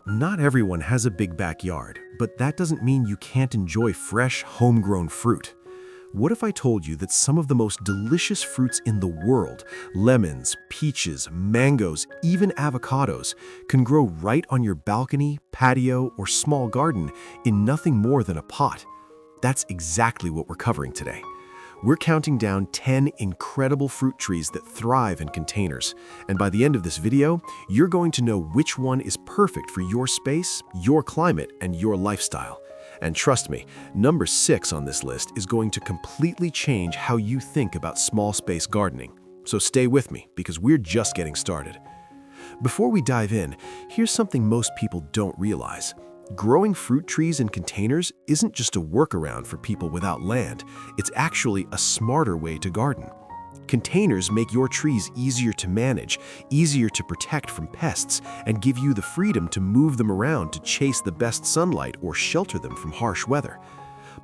Not everyone has a big backyard, but that doesn't mean you can't enjoy fresh, homegrown fruit. What if I told you that some of the most delicious fruits in the world, lemons, peaches, mangoes, even avocados, can grow right on your balcony, patio, or small garden in nothing more than a pot? That's exactly what we're covering today. We're counting down 10 incredible fruit trees that thrive in containers. And by the end of this video, you're going to know which one is perfect for your space, your climate, and your lifestyle. And trust me, number 6 on this list is going to completely change how you think about small space gardening. So stay with me, because we're just getting started. Before we dive in, here's something most people don't realize. Growing fruit trees in containers isn't just a workaround for people without land, it's actually a smarter way to garden. Containers make your trees easier to manage, easier to protect from pests, and give you the freedom to move them around to chase the best sunlight or shelter them from harsh weather.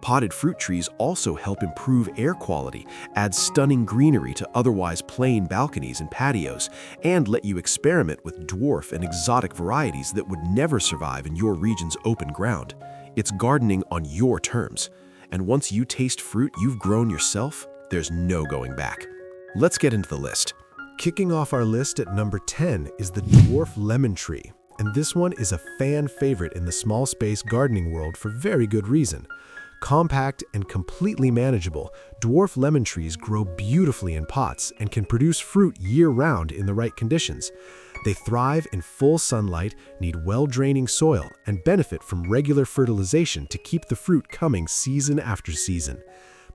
Potted fruit trees also help improve air quality, add stunning greenery to otherwise plain balconies and patios, and let you experiment with dwarf and exotic varieties that would never survive in your region's open ground. It's gardening on your terms. And once you taste fruit you've grown yourself, there's no going back. Let's get into the list. Kicking off our list at number 10 is the dwarf lemon tree. And this one is a fan favorite in the small space gardening world for very good reason. Compact and completely manageable, dwarf lemon trees grow beautifully in pots and can produce fruit year-round in the right conditions. They thrive in full sunlight, need well-draining soil, and benefit from regular fertilization to keep the fruit coming season after season.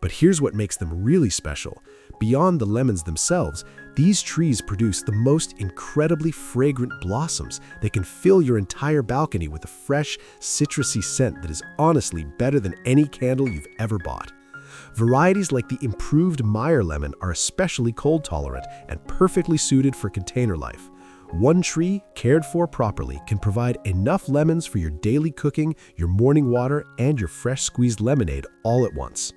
But here's what makes them really special. Beyond the lemons themselves, these trees produce the most incredibly fragrant blossoms that can fill your entire balcony with a fresh, citrusy scent that is honestly better than any candle you've ever bought. Varieties like the improved Meyer lemon are especially cold tolerant and perfectly suited for container life. One tree, cared for properly, can provide enough lemons for your daily cooking, your morning water, and your fresh squeezed lemonade all at once.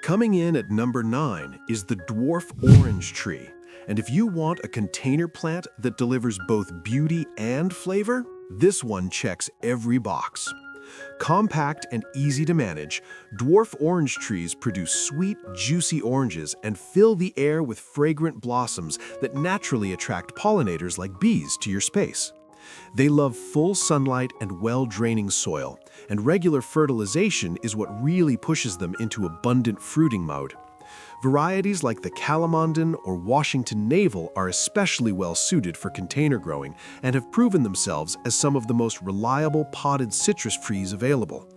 Coming in at number 9 is the dwarf orange tree. And if you want a container plant that delivers both beauty and flavor, this one checks every box. Compact and easy to manage, dwarf orange trees produce sweet, juicy oranges and fill the air with fragrant blossoms that naturally attract pollinators like bees to your space. They love full sunlight and well-draining soil, and regular fertilization is what really pushes them into abundant fruiting mode. Varieties like the Calamandan or Washington Navel are especially well-suited for container growing and have proven themselves as some of the most reliable potted citrus trees available.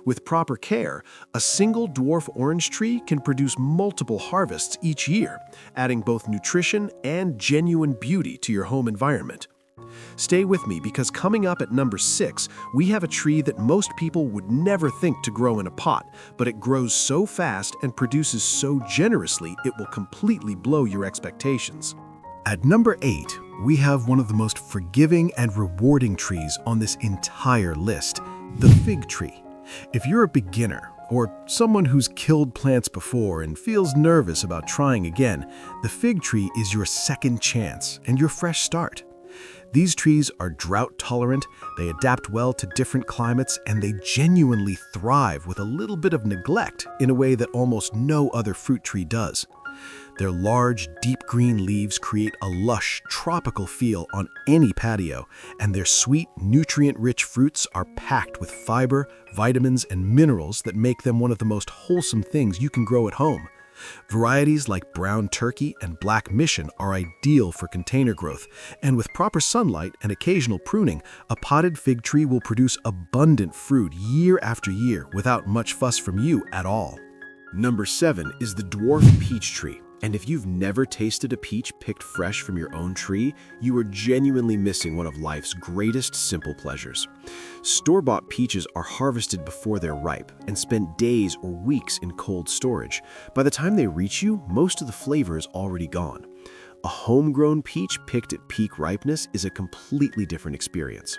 With proper care, a single dwarf orange tree can produce multiple harvests each year, adding both nutrition and genuine beauty to your home environment. Stay with me because coming up at number 6, we have a tree that most people would never think to grow in a pot, but it grows so fast and produces so generously it will completely blow your expectations. At number 8, we have one of the most forgiving and rewarding trees on this entire list, the fig tree. If you're a beginner or someone who's killed plants before and feels nervous about trying again, the fig tree is your second chance and your fresh start. These trees are drought tolerant, they adapt well to different climates, and they genuinely thrive with a little bit of neglect in a way that almost no other fruit tree does. Their large, deep green leaves create a lush, tropical feel on any patio, and their sweet, nutrient-rich fruits are packed with fiber, vitamins, and minerals that make them one of the most wholesome things you can grow at home. Varieties like brown turkey and black mission are ideal for container growth, and with proper sunlight and occasional pruning, a potted fig tree will produce abundant fruit year after year without much fuss from you at all. Number 7 is the dwarf peach tree. And if you've never tasted a peach picked fresh from your own tree, you are genuinely missing one of life's greatest simple pleasures. Store-bought peaches are harvested before they're ripe and spend days or weeks in cold storage. By the time they reach you, most of the flavor is already gone. A homegrown peach picked at peak ripeness is a completely different experience.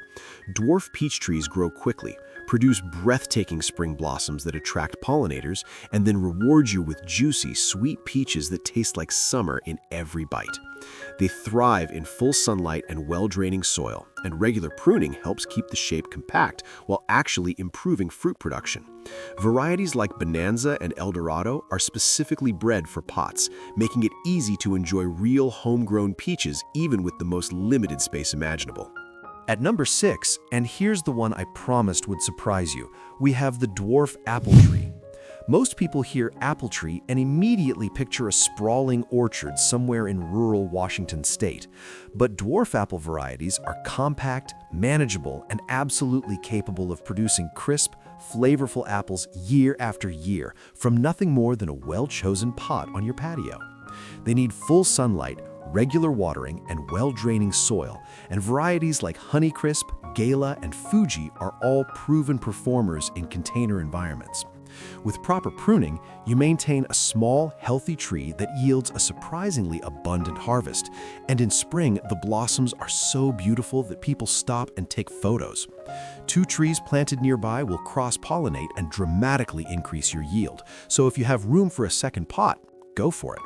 Dwarf peach trees grow quickly, produce breathtaking spring blossoms that attract pollinators, and then reward you with juicy, sweet peaches that taste like summer in every bite. They thrive in full sunlight and well-draining soil, and regular pruning helps keep the shape compact while actually improving fruit production. Varieties like Bonanza and Eldorado are specifically bred for pots, making it easy to enjoy real homegrown peaches even with the most limited space imaginable. At number 6, and here's the one I promised would surprise you, we have the dwarf apple tree. Most people hear apple tree and immediately picture a sprawling orchard somewhere in rural Washington state. But dwarf apple varieties are compact, manageable, and absolutely capable of producing crisp, flavorful apples year after year from nothing more than a well-chosen pot on your patio. They need full sunlight, regular watering, and well-draining soil, and varieties like Honeycrisp, Gala, and Fuji are all proven performers in container environments. With proper pruning, you maintain a small, healthy tree that yields a surprisingly abundant harvest, and in spring, the blossoms are so beautiful that people stop and take photos. 2 trees planted nearby will cross-pollinate and dramatically increase your yield, so if you have room for a second pot, go for it.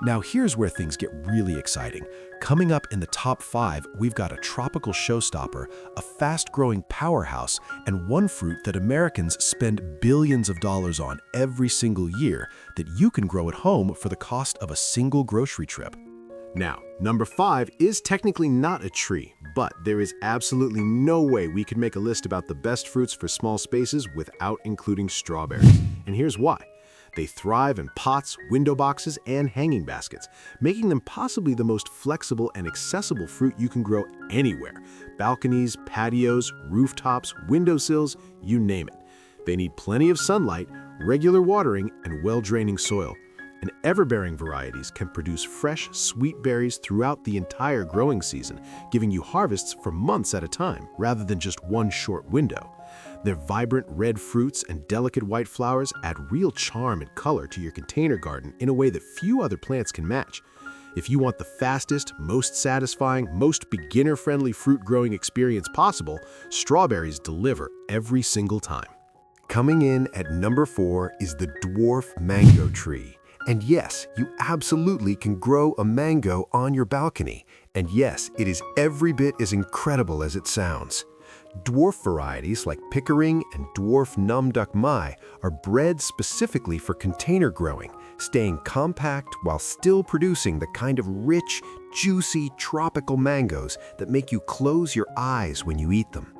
Now here's where things get really exciting. Coming up in the top 5, we've got a tropical showstopper, a fast-growing powerhouse, and one fruit that Americans spend billions of dollars on every single year that you can grow at home for the cost of a single grocery trip. Now, number 5 is technically not a tree, but there is absolutely no way we could make a list about the best fruits for small spaces without including strawberries. And here's why. They thrive in pots, window boxes, and hanging baskets, making them possibly the most flexible and accessible fruit you can grow anywhere. Balconies, patios, rooftops, windowsills, you name it. They need plenty of sunlight, regular watering, and well-draining soil. And ever-bearing varieties can produce fresh, sweet berries throughout the entire growing season, giving you harvests for months at a time, rather than just one short window. Their vibrant red fruits and delicate white flowers add real charm and color to your container garden in a way that few other plants can match. If you want the fastest, most satisfying, most beginner-friendly fruit growing experience possible, strawberries deliver every single time. Coming in at number 4 is the dwarf mango tree. And yes, you absolutely can grow a mango on your balcony. And yes, it is every bit as incredible as it sounds. Dwarf varieties like Pickering and Dwarf Numduck Mai are bred specifically for container growing, staying compact while still producing the kind of rich, juicy, tropical mangoes that make you close your eyes when you eat them.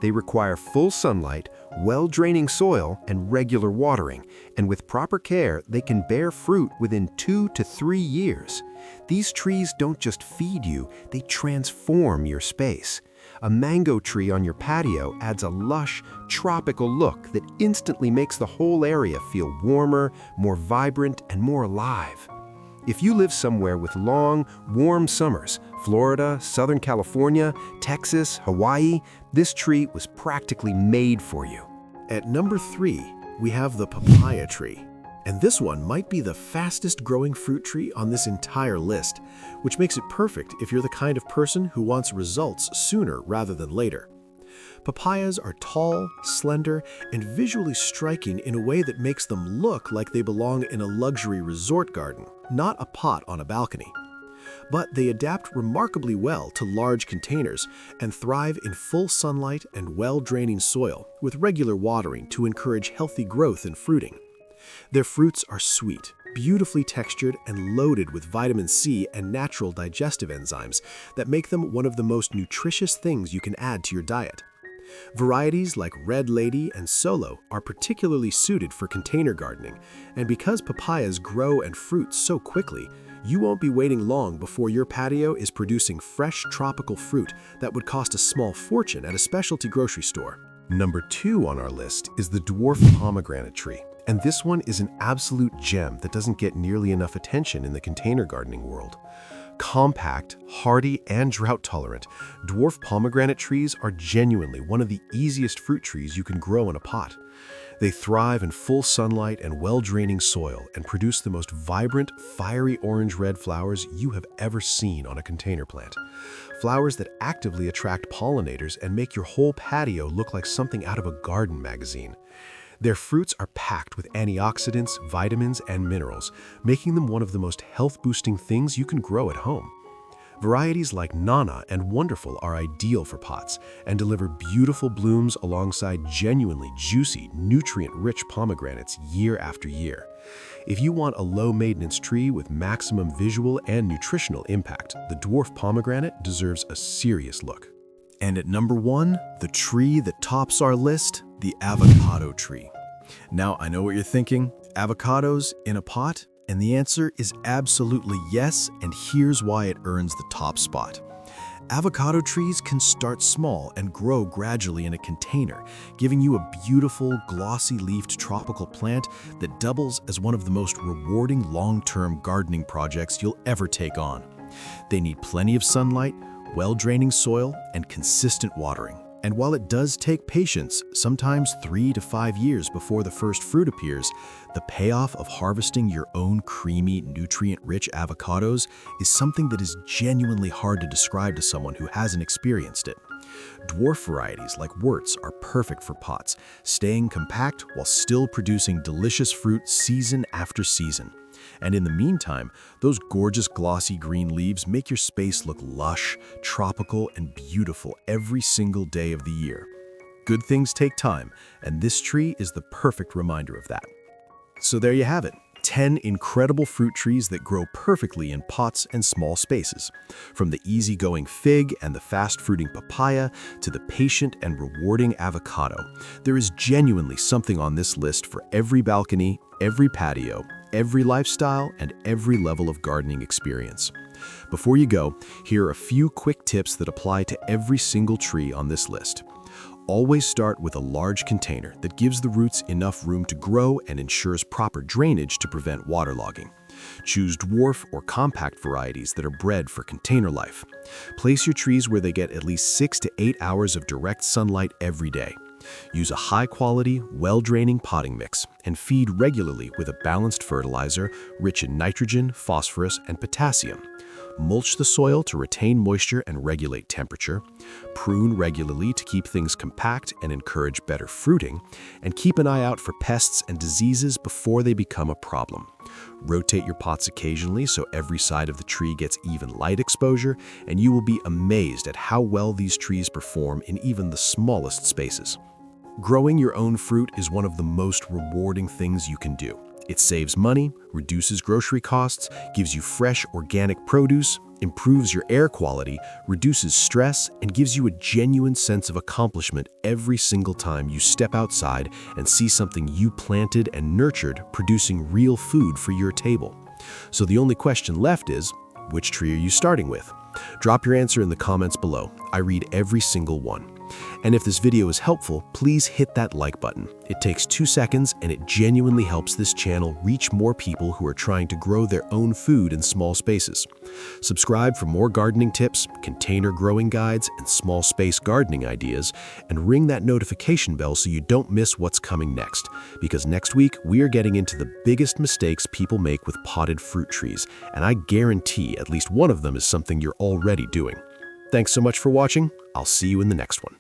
They require full sunlight, well-draining soil, and regular watering, and with proper care, they can bear fruit within 2 to 3 years. These trees don't just feed you, they transform your space. A mango tree on your patio adds a lush, tropical look that instantly makes the whole area feel warmer, more vibrant, and more alive. If you live somewhere with long, warm summers, Florida, Southern California, Texas, Hawaii, this tree was practically made for you. At number 3, we have the papaya tree. And this one might be the fastest growing fruit tree on this entire list, which makes it perfect if you're the kind of person who wants results sooner rather than later. Papayas are tall, slender, and visually striking in a way that makes them look like they belong in a luxury resort garden, not a pot on a balcony. But they adapt remarkably well to large containers and thrive in full sunlight and well-draining soil with regular watering to encourage healthy growth and fruiting. Their fruits are sweet, beautifully textured, and loaded with vitamin C and natural digestive enzymes that make them one of the most nutritious things you can add to your diet. Varieties like Red Lady and Solo are particularly suited for container gardening, and because papayas grow and fruit so quickly, you won't be waiting long before your patio is producing fresh tropical fruit that would cost a small fortune at a specialty grocery store. Number 2 on our list is the dwarf pomegranate tree. And this one is an absolute gem that doesn't get nearly enough attention in the container gardening world. Compact, hardy, and drought-tolerant, dwarf pomegranate trees are genuinely one of the easiest fruit trees you can grow in a pot. They thrive in full sunlight and well-draining soil and produce the most vibrant, fiery orange-red flowers you have ever seen on a container plant. Flowers that actively attract pollinators and make your whole patio look like something out of a garden magazine. Their fruits are packed with antioxidants, vitamins, and minerals, making them one of the most health-boosting things you can grow at home. Varieties like Nana and Wonderful are ideal for pots and deliver beautiful blooms alongside genuinely juicy, nutrient-rich pomegranates year after year. If you want a low-maintenance tree with maximum visual and nutritional impact, the dwarf pomegranate deserves a serious look. And at number 1, the tree that tops our list, the avocado tree. Now, I know what you're thinking, avocados in a pot? And the answer is absolutely yes, and here's why it earns the top spot. Avocado trees can start small and grow gradually in a container, giving you a beautiful, glossy-leafed tropical plant that doubles as one of the most rewarding long-term gardening projects you'll ever take on. They need plenty of sunlight, well-draining soil, and consistent watering. And while it does take patience, sometimes 3 to 5 years before the first fruit appears, the payoff of harvesting your own creamy, nutrient-rich avocados is something that is genuinely hard to describe to someone who hasn't experienced it. Dwarf varieties like Wurtz are perfect for pots, staying compact while still producing delicious fruit season after season. And in the meantime, those gorgeous glossy green leaves make your space look lush, tropical, and beautiful every single day of the year. Good things take time, and this tree is the perfect reminder of that. So there you have it, 10 incredible fruit trees that grow perfectly in pots and small spaces. From the easygoing fig and the fast-fruiting papaya to the patient and rewarding avocado, there is genuinely something on this list for every balcony, every patio, every lifestyle, and every level of gardening experience. Before you go, here are a few quick tips that apply to every single tree on this list. Always start with a large container that gives the roots enough room to grow and ensures proper drainage to prevent waterlogging. Choose dwarf or compact varieties that are bred for container life. Place your trees where they get at least 6 to 8 hours of direct sunlight every day. Use a high-quality, well-draining potting mix and feed regularly with a balanced fertilizer rich in nitrogen, phosphorus, and potassium. Mulch the soil to retain moisture and regulate temperature. Prune regularly to keep things compact and encourage better fruiting. And keep an eye out for pests and diseases before they become a problem. Rotate your pots occasionally so every side of the tree gets even light exposure, and you will be amazed at how well these trees perform in even the smallest spaces. Growing your own fruit is one of the most rewarding things you can do. It saves money, reduces grocery costs, gives you fresh organic produce, improves your air quality, reduces stress, and gives you a genuine sense of accomplishment every single time you step outside and see something you planted and nurtured producing real food for your table. So the only question left is, which tree are you starting with? Drop your answer in the comments below. I read every single one. And if this video is helpful, please hit that like button. It takes 2 seconds and it genuinely helps this channel reach more people who are trying to grow their own food in small spaces. Subscribe for more gardening tips, container growing guides, and small space gardening ideas, and ring that notification bell so you don't miss what's coming next. Because next week, we are getting into the biggest mistakes people make with potted fruit trees, and I guarantee at least one of them is something you're already doing. Thanks so much for watching. I'll see you in the next one.